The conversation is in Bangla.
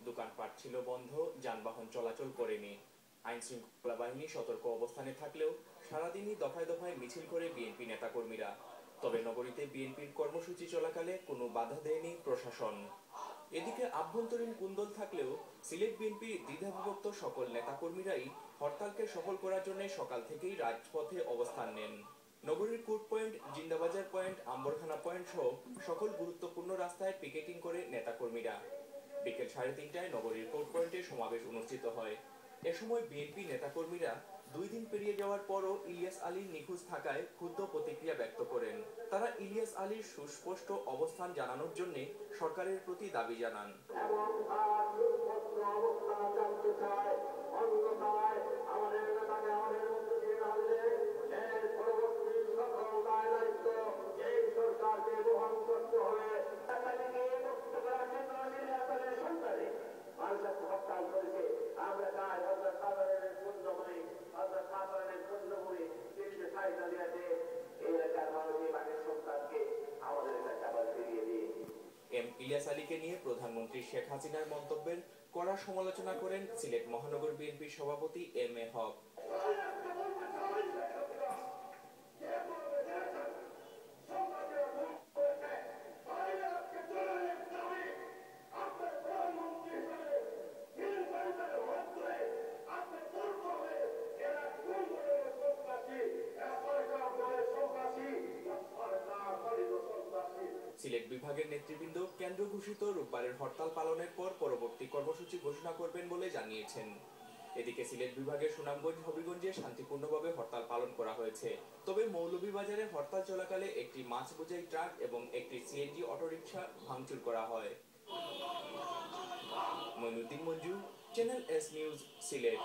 দোকানপাট ছিল বন্ধ, যানবাহন চলাচল করেনি। আইন শৃঙ্খলা বাহিনী সতর্ক অবস্থানে থাকলেও সারাদিনই দফায় দফায় মিছিল করে বিএনপি নেতাকর্মীরা। তবে নগরীতে বিএনপির কর্মসূচি চলাকালে কোনো বাধা দেয়নি প্রশাসন। এদিকে আভ্যন্তরীণ কুন্দল থাকলেও সিলেট বিএনপির দ্বিধাবিভক্ত সকল নেতাকর্মীরাই হরতালকে সফল করার জন্য সকাল থেকেই রাজপথে অবস্থান নেন। নগরীর court point, Zindabazar point, Ambarkhana point সহ সকল গুরুত্বপূর্ণ রাস্তায় পিকেটিং করে নেতাকর্মীরা। বিকেল 3:30টায় নগরীর কোর্ট পয়েন্টে সমাবেশ অনুষ্ঠিত হয়। এ সময় বিএনপি নেতাকর্মীরা 2 দিন পেরিয়ে যাওয়ার পরও ইলিয়াস আলীর নিখোঁজ থাকায় ক্ষুব্ধ প্রতিক্রিয়া ব্যক্ত করেন। তারা ইলিয়াস আলীর সুস্পষ্ট অবস্থান জানানোর জন্য সরকারের প্রতি দাবি জানান। ইলিয়াস আলীকে নিয়ে প্রধানমন্ত্রী শেখ হাসিনার মন্তব্যের কড়া সমালোচনা করেন সিলেট মহানগর বিএনপির সভাপতি এম এ হক। সিলেট বিভাগের নেতৃবৃন্দ কেন্দ্র ঘোষিত রোববারের হরতাল পালনের পর পরবর্তী কর্মসূচি ঘোষণা করবেন বলে জানিয়েছেন। এদিকে সিলেট বিভাগের সুনামগঞ্জ, হবিগঞ্জে শান্তিপূর্ণভাবে হরতাল পালন করা হয়েছে। তবে মৌলভীবাজারে হরতাল চলাকালে একটি মাছ বোঝাই ট্রাক এবং একটি সিএনজি অটোরিকশা ভাঙচুর করা হয়। Moinuddin Manju, channel S news, Sylhet.